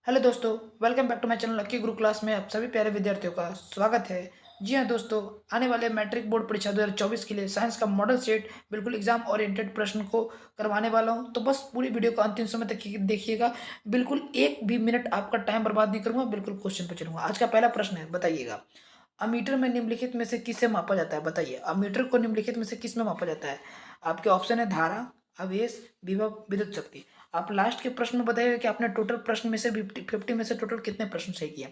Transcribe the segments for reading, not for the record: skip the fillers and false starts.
Hello दोस्तों, welcome back to my channel lucky Guru class में आप सभी प्यारे विद्यार्थियों का स्वागत है। जी हाँ दोस्तों, आने वाले मैट्रिक बोर्ड परीक्षा 2024 के लिए साइंस का मॉडल सेट बिल्कुल एग्जाम ओरिएंटेड प्रश्न को करवाने वाला हूँ। तो बस पूरी वीडियो को अंतिम समय तक देखिएगा। बिल्कुल एक भी मिनट आपका टाइम बर्बाद नहीं करूँगा, बिल्कुल क्वेश्चन पर चलूँगा। आज का पहला प्रश्न है, बताइएगा अमीटर में निम्नलिखित में से किसे मापा जाता है? बताइए, अमीटर को निम्नलिखित में से किस में मापा जाता है? आपके ऑप्शन है धारा, आवेश, विभव, विद्युत शक्ति। आप लास्ट के प्रश्न में बताइएगा कि आपने टोटल प्रश्न में से 50 में से टोटल कितने प्रश्न सही किए।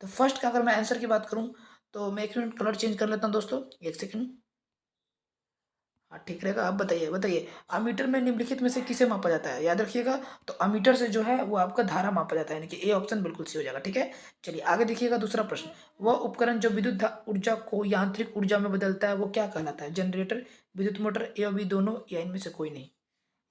तो फर्स्ट का अगर मैं आंसर की बात करूं तो मैं एक मिनट कलर चेंज कर लेता हूं दोस्तों, एक सेकंड। हाँ ठीक रहेगा। आप बताइए बताइए अमीटर में निम्नलिखित में से किसे मापा जाता है? याद रखिएगा। तो अमीटर से जो है वो आपका धारा मापा जाता है, यानी कि ए ऑप्शन बिल्कुल सही हो जाएगा। ठीक है, चलिए आगे देखिएगा। दूसरा प्रश्न, वह उपकरण जो विद्युत ऊर्जा को यांत्रिक ऊर्जा में बदलता है वो क्या कहलाता है? जनरेटर, विद्युत मोटर, ए और बी दोनों, या इनमें से कोई नहीं?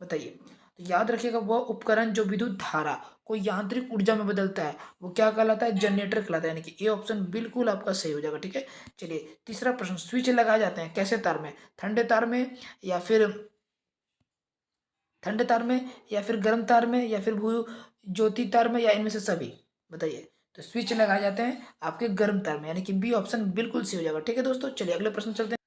बताइए। तो याद रखिएगा, वह उपकरण जो विद्युत धारा को यांत्रिक ऊर्जा में बदलता है वो क्या कहलाता है? जनरेटर कहलाता है, यानी कि ए ऑप्शन बिल्कुल आपका सही हो जाएगा। ठीक है, चलिए तीसरा प्रश्न, स्विच लगाए जाते हैं कैसे तार में? ठंडे तार में, या फिर ठंडे तार में, या फिर गर्म तार में, या फिर भू ज्योति तार में, या इनमें से सभी? बताइए। तो स्विच लगाए जाते हैं आपके गर्म तार में, यानी कि बी ऑप्शन बिल्कुल सही हो जाएगा। ठीक है दोस्तों, चलिए अगले प्रश्न चलते हैं।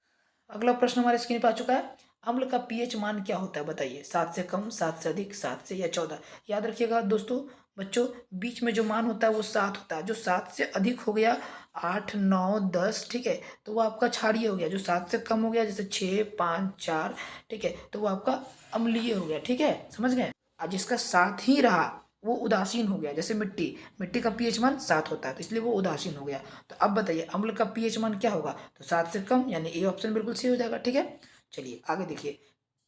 अगला प्रश्न हमारे स्क्रीन पर आ चुका है। अम्ल का पीएच मान क्या होता है? बताइए। 7 से कम, 7 से अधिक, 7 से, या 14? याद रखिएगा दोस्तों, बच्चों बीच में जो मान होता है वो 7 होता है। जो 7 से अधिक हो गया 8, 9, 10, ठीक है, तो वो आपका क्षारीय हो गया। जो 7 से कम हो गया जैसे 6, 5, 4, ठीक है, तो वो आपका अम्लीय हो गया। ठीक है, समझ गए। और जिसका 7 ही रहा वो उदासीन हो गया। जैसे मिट्टी, मिट्टी का पीएच मान 7 होता है, तो इसलिए वो उदासीन हो गया। तो अब बताइए अम्ल का पीएच मान क्या होगा? तो 7 से कम, यानी ए ऑप्शन बिल्कुल सही हो जाएगा। ठीक है, चलिए आगे देखिए।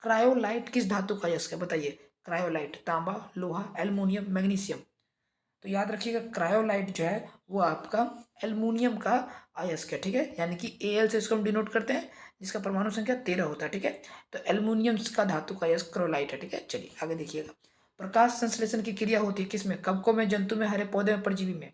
क्रायोलाइट किस धातु का अयस्क है? बताइए। क्रायोलाइट तांबा, लोहा, एल्युमिनियम, मैग्नीशियम? तो याद रखिएगा, क्रायोलाइट जो है वो आपका एल्युमिनियम का अयस्क है। ठीक है, यानी कि एल से इसको हम डिनोट करते हैं, जिसका परमाणु संख्या 13 होता है। ठीक है, तो एल्युमिनियम का धातु का अयस्क क्रायोलाइट है। ठीक है, चलिए आगे देखिएगा। प्रकाश संश्लेषण की क्रिया होती है किसमें? कवकों में, जंतु में, हरे पौधे में, परजीवी में?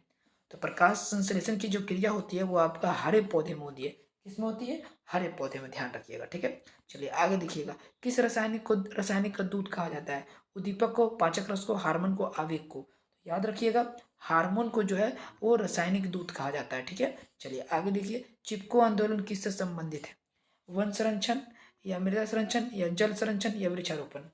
तो प्रकाश संश्लेषण की जो क्रिया होती है वो आपका हरे पौधे में होती है। किसमें होती है? हरे पौधे में, ध्यान रखिएगा। ठीक है, चलिए आगे देखिएगा। किस रासायनिक का दूध कहा जाता है? उद्दीपक को, पाचक रस को, हार्मोन को, आवेग को? याद रखिएगा, हार्मोन को जो है वो रासायनिक दूध कहा जाता है। ठीक है, चलिए आगे देखिए। चिपको आंदोलन किससे संबंधित है? वन संरक्षण, या मृदा संरक्षण, या जल संरक्षण, या वृक्षारोपण?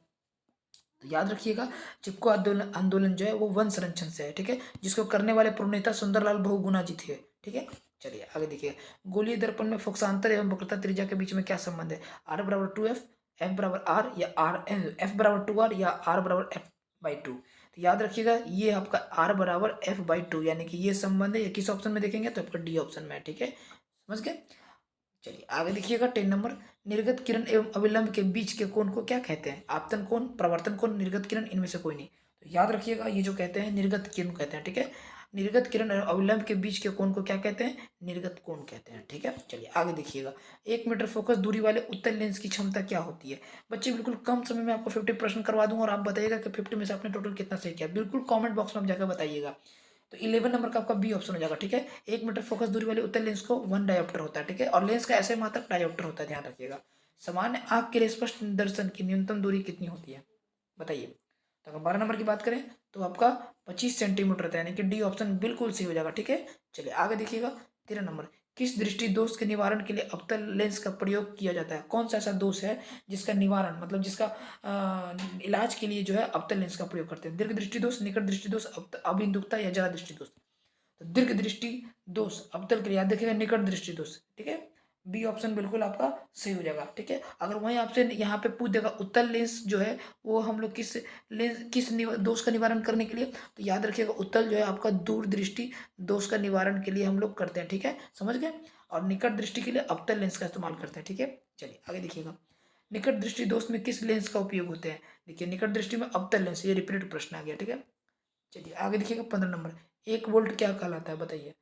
तो याद रखिएगा, चिपको आंदोलन आंदोलन जो है वो वन संरक्षण से है। ठीक है, जिसको करने वाले प्रणेता सुंदरलाल बहुगुणा जी थे। ठीक है, चलिए आगे देखिए। गोलीय दर्पण में फोकसांतर एवं वक्रता त्रिज्या के बीच में क्या संबंध है? आर बराबर 2f, एफ बराबर आर, या आर एफ बराबर 2r, या आर बराबर f/2? तो याद रखिएगा, ये आपका आर बराबर f/2, यानी कि ये संबंध है। ये किस ऑप्शन में देखेंगे? तो आपका डी ऑप्शन में है। ठीक है, समझ गए। चलिए आगे देखिएगा। 10 नंबर, निर्गत किरण एवं अविलंब के बीच के कोण को क्या कहते हैं? आपतन कोण, प्रवर्तन कोण, निर्गत किरण, इनमें से कोई नहीं? तो याद रखिएगा, ये जो कहते हैं निर्गत किरण कहते हैं। ठीक है, निर्गत किरण और अविलंब के बीच के कोण को क्या कहते हैं? निर्गत कोण कहते हैं। ठीक है, चलिए आगे देखिएगा। 1 मीटर फोकस दूरी वाले उत्तल लेंस की क्षमता क्या होती है? बच्चे बिल्कुल कम समय में आपको 50 प्रश्न करवा दूंगा, और आप बताइएगा कि 50 में से आपने टोटल कितना सही किया। बिल्कुल कॉमेंट बॉक्स में आप जाकर बताइएगा। तो 11 नंबर का आपका बी ऑप्शन हो जाएगा। ठीक है, 1 मीटर फोकस दूरी वाले उत्तल लेंस को 1 डायोप्टर होता है। ठीक है, और लेंस का ऐसे मात्रक डायोप्टर होता है, ध्यान रखिएगा। सामान्य आंख के लिए स्पष्ट दर्शन की न्यूनतम दूरी कितनी होती है? बताइए। तो अगर 12 नंबर की बात करें तो आपका 25 सेंटीमीटर होता है, यानी कि डी ऑप्शन बिल्कुल सही हो जाएगा। ठीक है, चलिए आगे देखिएगा। 13 नंबर, किस दृष्टि दोष के निवारण के लिए अवतल लेंस का प्रयोग किया जाता है? कौन सा ऐसा दोष है जिसका निवारण, मतलब जिसका इलाज के लिए जो है अवतल लेंस का प्रयोग करते हैं? दीर्घ दृष्टि दोष, निकट दृष्टि दोष, अभिन्दुकता, या जरा दृष्टि दोष? तो दीर्घ दृष्टि दोष अवतल के लिए याद रखिएगा निकट दृष्टि दोष। ठीक है, बी ऑप्शन बिल्कुल आपका सही हो जाएगा। ठीक है, अगर वहीं आपसे यहाँ पे पूछ देगा उत्तल लेंस जो है वो हम लोग किस लेंस किस दोष का निवारण करने के लिए, तो याद रखिएगा उत्तल जो है आपका दूर दृष्टि दोष का निवारण के लिए हम लोग करते हैं। ठीक है, समझ गए। और निकट दृष्टि के लिए अवतल लेंस का इस्तेमाल करते हैं। ठीक है, चलिए आगे देखिएगा। निकट दृष्टि दोष में किस लेंस का उपयोग होते हैं? देखिए, निकट दृष्टि में अवतल लेंस, ये रिपीटेड प्रश्न आ गया। ठीक है, चलिए आगे देखिएगा। 15 नंबर, 1 वोल्ट क्या कहलाता है? बताइए।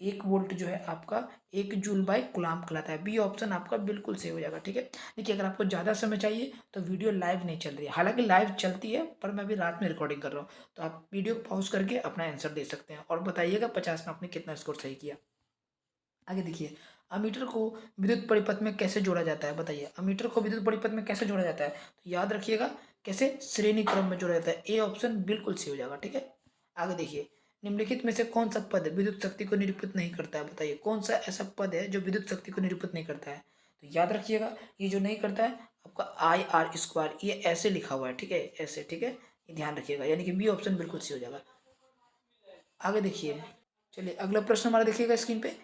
1 वोल्ट जो है आपका 1 जूल/कूलाम कहलाता है। बी ऑप्शन आपका बिल्कुल सही हो जाएगा। ठीक है, देखिए अगर आपको ज़्यादा समय चाहिए तो वीडियो लाइव नहीं चल रही है, हालांकि लाइव चलती है पर मैं अभी रात में रिकॉर्डिंग कर रहा हूँ, तो आप वीडियो पॉज करके अपना आंसर दे सकते हैं और बताइएगा 50 में आपने कितना स्कोर सही किया। आगे देखिए, अमीटर को विद्युत परिपथ में कैसे जोड़ा जाता है? बताइए, अमीटर को विद्युत परिपथ में कैसे जोड़ा जाता है? तो याद रखिएगा, कैसे? श्रेणी क्रम में जोड़ा जाता है। ए ऑप्शन बिल्कुल सही हो जाएगा। ठीक है, आगे देखिए। निम्नलिखित में से कौन सा पद विद्युत शक्ति को निरूपित नहीं करता है? बताइए कौन सा ऐसा पद है जो विद्युत शक्ति को निरूपित नहीं करता है? तो याद रखिएगा, ये जो नहीं करता है आपका IR², ये ऐसे लिखा हुआ है, ठीक है, ऐसे, ठीक है, ये ध्यान रखिएगा, यानी कि बी ऑप्शन बिल्कुल सही हो जाएगा। आगे देखिए, चलिए अगला प्रश्न हमारा देखिएगा स्क्रीन पे।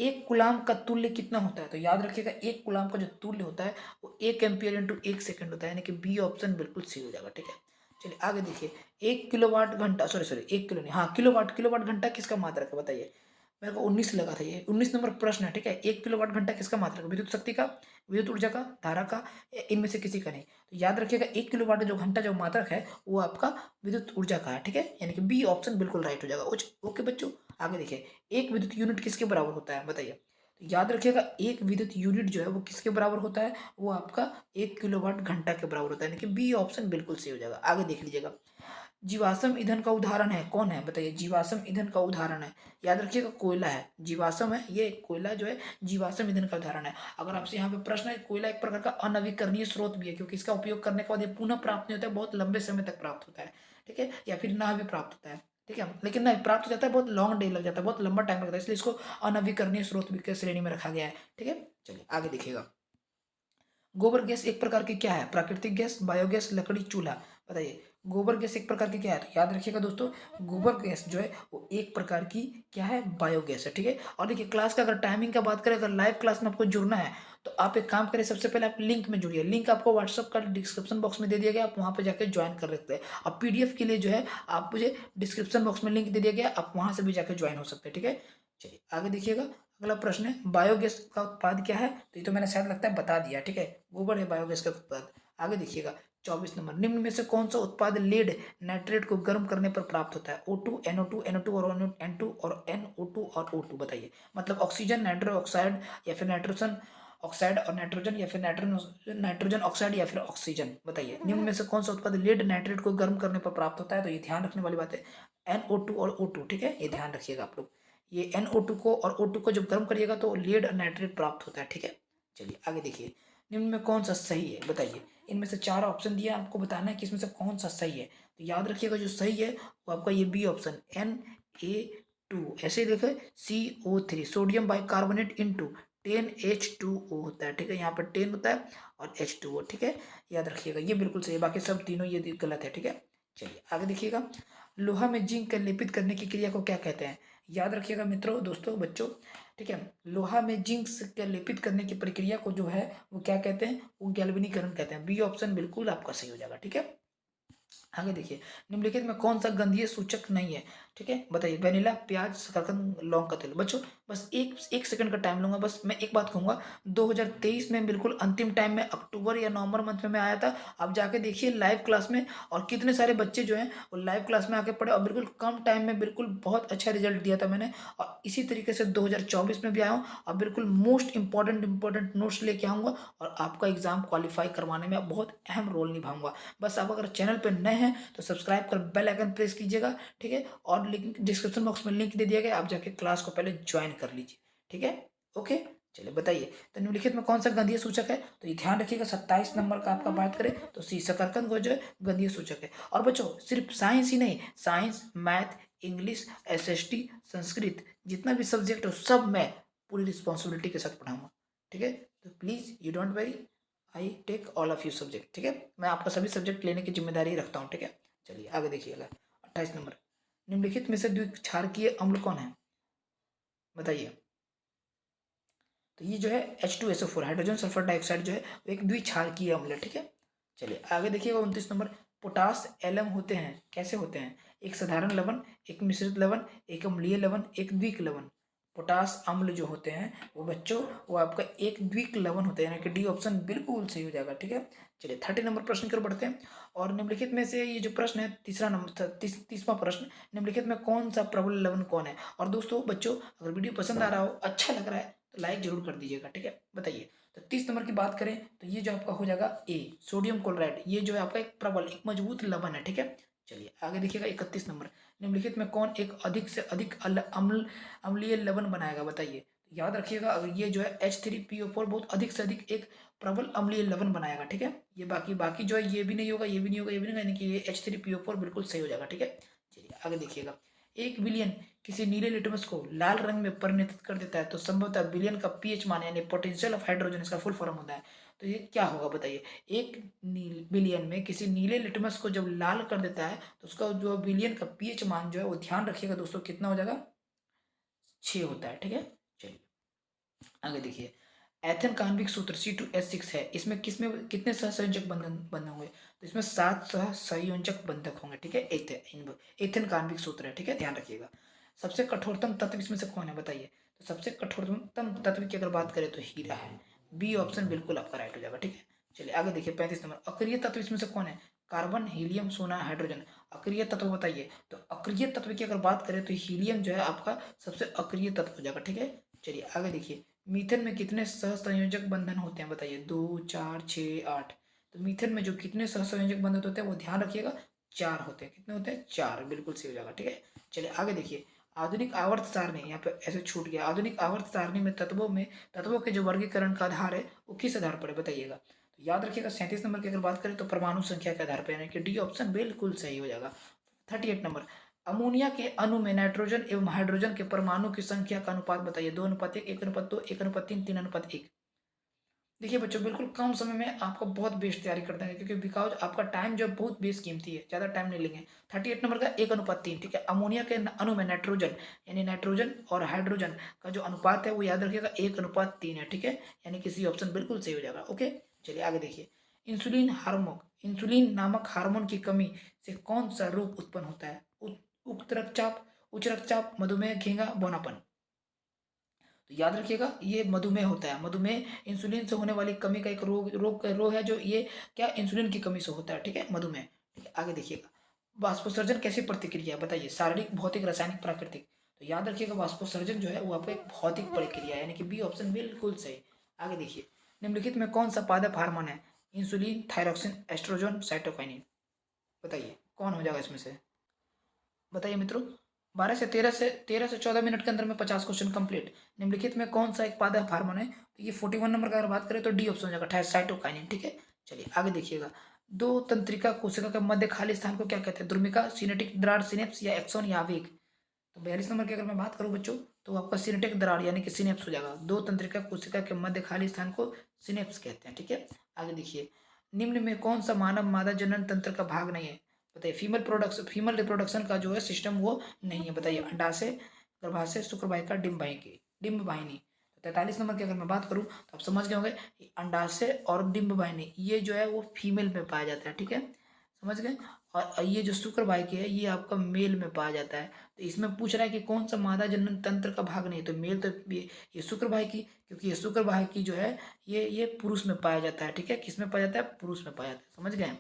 एक कूलाम का तुल्य कितना होता है? तो याद रखिएगा, एक कूलाम का जो तुल्य होता है वो 1 एम्पियर इंटू 1 सेकंड होता है, यानी कि बी ऑप्शन बिल्कुल सही हो जाएगा, ठीक है। चलिए आगे देखिए, 1 किलोवाट घंटा, सॉरी 1 किलो नहीं, हाँ किलोवाट, किलोवाट घंटा किसका मात्रक है? बताइए। मेरे को 19 लगा था, ये 19 नंबर प्रश्न है, ठीक है। 1 किलोवाट घंटा किसका मात्रक है? विद्युत शक्ति का, विद्युत ऊर्जा का, धारा का, इनमें से किसी का नहीं। तो याद रखिएगा, 1 किलोवाट जो घंटा जो मात्रक है वो आपका विद्युत ऊर्जा का है, ठीक है, यानी कि बी ऑप्शन बिल्कुल राइट हो जाएगा। ओके बच्चों, आगे देखिए, एक विद्युत यूनिट किसके बराबर होता है? बताइए। तो याद रखिएगा, एक विद्युत यूनिट जो है वो किसके बराबर होता है? वो आपका 1 किलोवाट घंटा के बराबर होता है, यानी कि बी ऑप्शन बिल्कुल सही हो जाएगा। आगे देख लीजिएगा, जीवाश्म ईंधन का उदाहरण है कौन है? बताइए, जीवाश्म ईंधन का उदाहरण है, याद रखिएगा कोयला है, जीवाश्म है, ये कोयला जो है जीवाश्म ईंधन का उदाहरण है। अगर आपसे यहाँ पे प्रश्न है, कोयला एक प्रकार का अनवीकरणीय स्रोत भी है, क्योंकि इसका उपयोग करने के बाद ये पुनः प्राप्त नहीं होता है, बहुत लंबे समय तक प्राप्त होता है, ठीक है, या फिर ना भी प्राप्त होता है, ठीक है, लेकिन नहीं प्राप्त हो जाता है, बहुत लॉन्ग डे लग जाता है, बहुत लंबा टाइम लगता है, इसलिए इसको अनवीकरणीय स्रोत भी के श्रेणी में रखा गया है, ठीक है। चलिए आगे देखिएगा, गोबर गैस एक प्रकार की क्या है? प्राकृतिक गैस, बायोगैस, लकड़ी, चूल्हा? बताइए, गोबर गैस एक प्रकार की क्या है? तो याद रखिएगा दोस्तों, गोबर गैस जो है वो एक प्रकार की क्या है? बायोगैस है, ठीक है। और देखिए, क्लास का अगर टाइमिंग का बात करें, अगर लाइव क्लास में आपको जुड़ना है तो आप एक काम करें, सबसे पहले आप लिंक में जुड़िए, लिंक आपको व्हाट्सअप का डिस्क्रिप्शन बॉक्स में दे दिया गया, आप वहाँ पे जाकर ज्वाइन कर सकते हैं। और PDF के लिए जो है आप मुझे डिस्क्रिप्शन बॉक्स में लिंक दे दिया गया, आप वहाँ से भी जाकर ज्वाइन हो सकते हैं, ठीक है। चलिए आगे देखिएगा, अगला प्रश्न है, बायोगैस का उत्पाद क्या है? तो ये तो मैंने शायद लगता है बता दिया, ठीक है, गोबर है बायोगैस का उत्पाद। आगे देखिएगा, 24 नंबर, निम्न में से कौन सा उत्पाद लेड नाइट्रेट को गर्म करने पर प्राप्त होता है? O2, NO2, NO2 और N2 और NO2 और O2? बताइए, मतलब ऑक्सीजन, नाइट्रोजन ऑक्साइड, या फिर नाइट्रोजन ऑक्साइड और नाइट्रोजन, या फिर नाइट्रोजन ऑक्साइड, या फिर ऑक्सीजन? बताइए, निम्न में से कौन सा उत्पाद लेड नाइट्रेट को गर्म करने पर प्राप्त होता है? तो ये ध्यान रखने वाली बात है, NO2 और O2, ठीक है, ये ध्यान रखिएगा आप लोग, ये NO2 को और O2 को जब गर्म करिएगा तो लेड नाइट्रेट प्राप्त होता है, ठीक है। चलिए आगे देखिए, निम्न में कौन सा सही है? बताइए, इनमें से 4 ऑप्शन दिया, आपको बताना है कि इसमें से कौन सा सही है। तो याद रखिएगा, जो सही है वो आपका ये बी ऑप्शन, Na2, ऐसे ही देखे, CO3, sodium bicarbonate into 10H2O होता है, ठीक है, यहाँ पर 10 होता है और H2O, ठीक है, याद रखिएगा, ये बिल्कुल सही है, बाकी सब तीनों ये गलत है, ठीक है। चलिए आगे देखिएगा, लोहा में जिंक का लेपित करने की क्रिया को क्या कहते हैं? याद रखिएगा मित्रों, दोस्तों, बच्चों, ठीक है, लोहा में जिंक के लेपित करने की प्रक्रिया को जो है वो क्या कहते हैं? वो गैल्वेनीकरण कहते हैं। बी ऑप्शन बिल्कुल आपका सही हो जाएगा, ठीक है। आगे देखिए, निम्नलिखित में कौन सा गंधीय सूचक नहीं है? ठीक है, बताइए, वेनिला, प्याज, शकरकंद, लौंग का तेल? बच्चों बस एक सेकंड का टाइम लूंगा, बस मैं एक बात कहूंगा, 2023 में बिल्कुल अंतिम टाइम में अक्टूबर या नवंबर मंथ में मैं आया था, आप जाके देखिए लाइव क्लास में, और कितने सारे बच्चे जो हैं वो लाइव क्लास में आके पढ़े, और बिल्कुल कम टाइम में बिल्कुल बहुत अच्छा रिजल्ट दिया था मैंने। और इसी तरीके से 2024 में भी आया हूँ, और बिल्कुल मोस्ट इंपॉर्टेंट नोट्स लेके आऊँगा, और आपका एग्जाम क्वालिफाई करवाने में बहुत अहम रोल निभाऊंगा। बस आप अगर चैनल पर नए हैं तो सब्सक्राइब कर बेल आइकन प्रेस कीजिएगा, ठीक है, और लिंक डिस्क्रिप्शन बॉक्स में लिंक दे दिया गया, आप जाके क्लास को पहले ज्वाइन कर लीजिए, ठीक है। ओके, चलिए बताइए, तो निम्नलिखित में कौन सा गंधीय सूचक है? तो ये ध्यान रखिएगा, 27 नंबर का आपका बात करें तो सी, शकरकंद वो जो है गंधीय सूचक है। और बच्चों सिर्फ साइंस ही नहीं, science, math, English, SST, Sanskrit, जितना भी सब्जेक्ट हो सब मैं पूरी रिस्पॉन्सिबिलिटी के साथ पढ़ाऊंगा, ठीक है। तो please you don't worry, I take all of you subject, ठीक है, मैं आपका सभी सब्जेक्ट लेने की जिम्मेदारी रखता हूँ, ठीक है। चलिए आगे देखिएगा, 28 नंबर, निम्नलिखित में से द्विक्षारकीय अम्ल कौन है? बताइए। तो ये जो है H2SO4, हाइड्रोजन सल्फर डाइऑक्साइड जो है वो एक द्विक्षारकीय अम्ल है, ठीक है। चलिए आगे देखिएगा, 29 नंबर, पोटास एलम होते हैं, कैसे होते हैं? एक साधारण लवण, एक मिश्रित लवण, एक अम्लीय लवण, एक द्विक लवण। पोटास अम्ल जो होते हैं वो बच्चों वो आपका एक द्विक लवण होते हैं, यानी कि डी ऑप्शन बिल्कुल सही हो जाएगा, ठीक है। चलिए 30 नंबर प्रश्न की ओर बढ़ते हैं, और निम्नलिखित में से ये जो प्रश्न है, तीसरा नंबर, 30वां प्रश्न, निम्नलिखित में कौन सा प्रबल लवण कौन है? और दोस्तों बच्चों, अगर वीडियो पसंद आ रहा हो, अच्छा लग रहा है, तो लाइक जरूर कर दीजिएगा, ठीक है। बताइए, तो 30 नंबर की बात करें तो ये जो आपका हो जाएगा ए, सोडियम क्लोराइड, ये जो है आपका एक प्रबल, एक मजबूत लवण है, ठीक है। चलिए आगे देखिएगा, 31 नंबर, निम्नलिखित में कौन एक अधिक से अधिक अम्लीय लवण बनाएगा? बताइए। याद रखिएगा, अगर ये जो है H3PO4 बहुत अधिक से अधिक एक प्रबल अम्लीय लवण बनाएगा, ठीक है। ये बाकी बाकी जो है ये भी नहीं होगा, ये भी नहीं होगा, ये भी नहीं होगा, यानी कि ये H3PO4 बिल्कुल सही हो जाएगा, ठीक है। चलिए आगे देखिएगा, एक बिलियन किसी नीले लिटमस को लाल रंग में परिवर्तित कर देता है तो संभवतः बिलियन का पीएच मान यानी पोटेंशियल ऑफ हाइड्रोजन इसका फुल फॉर्म होता है। तो ये क्या होगा बताइए, एक बिलियन में किसी नीले लिटमस को जब लाल कर देता है तो उसका जो बिलियन का पीएच मान जो है वो ध्यान रखिएगा दोस्तों कितना हो जाएगा, 6 होता है। ठीक है, चलिए आगे देखिए। एथेन का आणविक सूत्र C2H6 है, इसमें किसमें कितने सहसंयोजक बंधन होंगे, तो इसमें 7 सहसंयोजक बंधक होंगे। ठीक है, एथेन का आणविक सूत्र है। ठीक है, ध्यान रखिएगा। सबसे कठोरतम तत्व इसमें से कौन है बताइए, तो सबसे कठोरतम तत्व की अगर बात करें तो हीरा है। बी ऑप्शन बिल्कुल आपका राइट हो जाएगा। ठीक है, चलिए आगे देखिए 35 नंबर। अक्रिय तत्व इसमें से कौन है, कार्बन, हीलियम, सोना, हाइड्रोजन। अक्रिय तत्व बताइए, तो अक्रिय तत्व की अगर बात करें तो हीलियम जो है आपका सबसे अक्रिय तत्व हो जाएगा। ठीक है, चलिए आगे देखिए। मीथेन में कितने सहसंयोजक बंधन होते हैं बताइए, 2, 4, 6, 8। तो मीथेन में जो कितने सहसंयोजक बंधन होते हैं वो ध्यान रखिएगा, 4 होते हैं। कितने होते हैं, 4, बिल्कुल सही हो जाएगा। ठीक है, चलिए आगे देखिए। आधुनिक आवर्त सारणी, यहाँ पे ऐसे छूट गया, आधुनिक आवर्त सारणी में तत्वों के जो वर्गीकरण का आधार है वो किस आधार पर है बताइएगा, तो याद रखिएगा 37 नंबर की अगर बात करें तो परमाणु संख्या के आधार पर, यानी कि डी ऑप्शन बिल्कुल सही हो जाएगा। 38 नंबर। अमोनिया के अणु में नाइट्रोजन एवं हाइड्रोजन के परमाणु की संख्या का अनुपात बताइए, 2:1, 1:2, 1:3, 3:1। देखिए बच्चों, बिल्कुल कम समय में आपका बहुत बेस्ट तैयारी कर देंगे, क्योंकि बिकॉज आपका टाइम जो बहुत बेस कीमती है, ज़्यादा टाइम नहीं लेंगे। 38 नंबर का 1:3। ठीक है, अमोनिया के अणु में नाइट्रोजन यानी नाइट्रोजन और हाइड्रोजन का जो अनुपात है वो याद रखिएगा 1:3 है। ठीक है, यानी किसी ऑप्शन बिल्कुल सही हो जाएगा। ओके, चलिए आगे देखिए। इंसुलिन नामक हार्मोन की कमी से कौन सा रोग उत्पन्न होता है, उच्च रक्तचाप, मधुमेह, घेंगा, बौनापन। तो याद रखिएगा ये मधुमेह होता है। मधुमेह इंसुलिन से होने वाली कमी का एक रोग है, जो ये क्या इंसुलिन की कमी से होता है। ठीक है, मधुमेह। ठीक है, आगे देखिएगा। वाष्पोत्सर्जन कैसी प्रतिक्रिया बताइए, शारीरिक, भौतिक, रासायनिक, प्राकृतिक। तो याद रखिएगा वाष्पोत्सर्जन जो है वो आपका एक भौतिक प्रक्रिया है, यानी कि बी ऑप्शन बिल्कुल सही। आगे देखिए। निम्नलिखित में कौन सा पादप हार्मोन है, इंसुलिन, थायरोक्सिन, एस्ट्रोजन, साइटोकाइनिन। बताइए कौन हो जाएगा इसमें से, बताइए मित्रों। 13 से 14 मिनट के अंदर में 50 क्वेश्चन कंप्लीट। निम्नलिखित में कौन सा एक पादप हार्मोन है, तो ये 41 नंबर का अगर बात करें तो डी ऑप्शन हो जाएगा, साइटोकाइनिन। ठीक है, चलिए आगे देखिएगा। दो तंत्रिका कोशिका के मध्य खाली स्थान को क्या कहते हैं, द्रुमिका, सिनेटिक दरार, सिनेप्स या एक्सोन या आवेग। तो 42 नंबर की अगर मैं बात करूं बच्चों तो आपका सिनेटिक दरार यानी कि सिनेप्स हो जाएगा। दो तंत्रिका कोशिका के मध्य खाली स्थान को सिनेप्स कहते हैं। ठीक है, आगे देखिए। निम्न में कौन सा मानव मादा जनन तंत्र का भाग नहीं है, बताइए। फीमेल रिप्रोडक्शन का जो है सिस्टम वो नहीं है, बताइए। अंडाशय, गर्भाशय, शुक्रवाहिका, डिंब वाहिनी। 43 नंबर की अगर मैं बात करूं तो आप समझ गए होंगे अंडाशय और डिंब वाहिनी ये जो है वो फीमेल में पाया जाता है। ठीक है, समझ गए। और ये जो शुक्रवाहिकी है ये आपका मेल में पाया जाता है। तो इसमें पूछ रहा है कि कौन सा मादा जनन तंत्र का भाग नहीं है, तो मेल तो ये शुक्रवाहिकी, क्योंकि ये शुक्रवाहिकी जो है ये पुरुष में पाया जाता है। ठीक है, किस में पाया जाता है, पुरुष में पाया जाता है। समझ गए।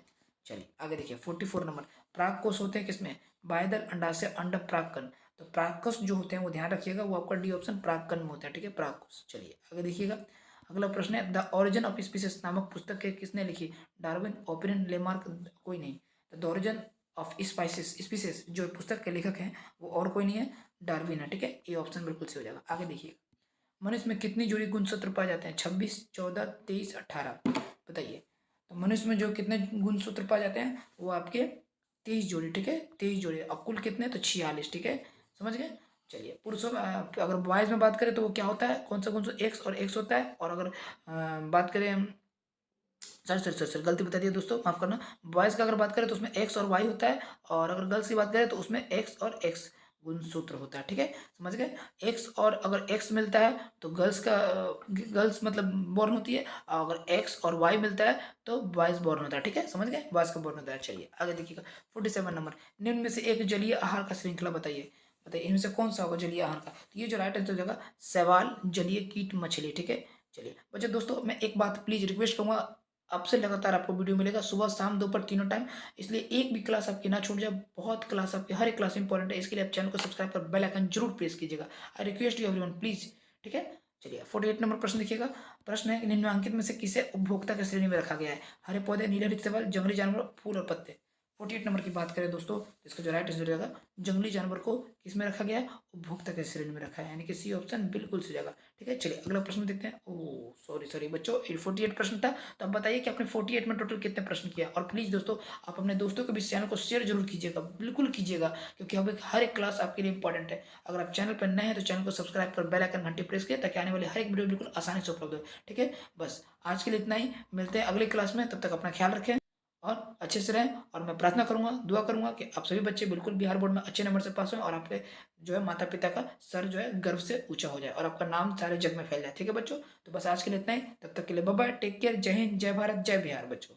चलिए आगे देखिए 44 नंबर। प्रागकोश होते हैं किसमें, बाह्यदल, अंडाशय, अंडक, प्रागकण। तो प्रागकोश जो होते हैं वो ध्यान रखिएगा वो आपका डी ऑप्शन प्रागकण में होता है। ठीक है, प्रागकोश। चलिए आगे देखिएगा। अगला प्रश्न है द ओरिजिन ऑफ स्पीसीज नामक पुस्तक के किसने लिखी, डार्विन, ओपेरिन, लेमार्क, कोई नहीं। द ओरिजिन ऑफ स्पीसीज जो पुस्तक के लेखक हैं वो और कोई नहीं है, डार्विन है। ठीक है, ये ऑप्शन बिल्कुल सही हो जाएगा। आगे देखिए। मनुष्य में कितनी जोड़ी गुणसूत्र पाए जाते हैं, 26, 14, 23, 18। बताइए। तो मनुष्य में जो कितने गुणसूत्र पाए जाते हैं वो आपके 23 जोड़ी। ठीक है, 23 जोड़ी। अब कुल कितने, तो 46। ठीक है, समझ गए। चलिए पुरुषों में अगर बॉयज में बात करें तो वो क्या होता है, कौन सा गुणसूत्र, एक्स और एक्स होता है। और अगर बात करें, सर गलती बता दिया दोस्तों, माफ करना। बॉयज़ का अगर बात करें तो उसमें एक्स और वाई होता है, और अगर गर्ल्स की बात करें तो उसमें एक्स और एक्स गुणसूत्र होता है। ठीक है, समझ गए। एक्स और अगर एक्स मिलता है तो गर्ल्स मतलब बॉर्न होती है, और अगर एक्स और वाई मिलता है तो बॉयज़ बॉर्न होता है। ठीक है, समझ गए, बॉयज़ का बॉर्न होता है। चलिए आगे देखिएगा। 47 नंबर। निम्न में से एक जलीय आहार का श्रृंखला बताइए, इनमें से कौन सा होगा जलीय आहार का, तो ये जो राइट आंसर हो जाएगा शैवाल, जलीय कीट, मछली। ठीक है, चलिए बच्चों दोस्तों मैं एक बात प्लीज रिक्वेस्ट करूंगा, आपसे लगातार आपको वीडियो मिलेगा सुबह शाम दोपहर तीनों टाइम, इसलिए एक भी क्लास आपकी ना छूट जाए। बहुत क्लास आपकी, हर एक क्लास इंपॉर्टेंट है, इसके लिए आप चैनल को सब्सक्राइब कर बेल आइकन जरूर प्रेस कीजिएगा। I request you everyone please. ठीक है, चलिए 48 नंबर प्रश्न देखिएगा। प्रश्न है कि निम्नलिखित में से किसे उपभोक्ता की श्रेणी में रखा गया है, हरे पौधे, नीले हरित शैवाल, जंगली जानवर, फूल और पत्ते। 48 नंबर की बात करें दोस्तों, इसका जो राइट आंसर हो जाएगा जंगली जानवर को किस में रखा गया है, उपभोक्ता के श्रेणी में रखा है, यानी कि सी ऑप्शन बिल्कुल सही जाएगा। ठीक है, चलिए अगला प्रश्न देखते हैं। ओह सॉरी सॉरी बच्चों, 48 प्रश्न था, तो अब बताइए कि आपने 48 में टोटल कितने प्रश्न किया। और प्लीज़ दोस्तों आप अपने दोस्तों को भी इस चैनल को शेयर जरूर कीजिएगा, बिल्कुल कीजिएगा, क्योंकि अब हर एक क्लास आपके लिए इंपॉर्टेंट है। अगर आप चैनल पर नए हैं तो चैनल को सब्सक्राइब कर बेल आइकन घंटी प्रेस करें, ताकि आने वाली हर एक वीडियो बिल्कुल आसानी से उपलब्ध हो। ठीक है, बस आज के लिए इतना ही, मिलते हैं अगली क्लास में, तब तक अपना ख्याल रखें और अच्छे से रहें। और मैं प्रार्थना करूंगा, दुआ करूंगा कि आप सभी बच्चे बिल्कुल बिहार बोर्ड में अच्छे नंबर से पास हों, और आपके जो है माता पिता का सर जो है गर्व से ऊंचा हो जाए, और आपका नाम सारे जग में फैल जाए। ठीक है बच्चों, तो बस आज के लिए इतना ही, तब तक के लिए बाय बाय, टेक केयर, जय हिंद, जय भारत, जय बिहार बच्चों।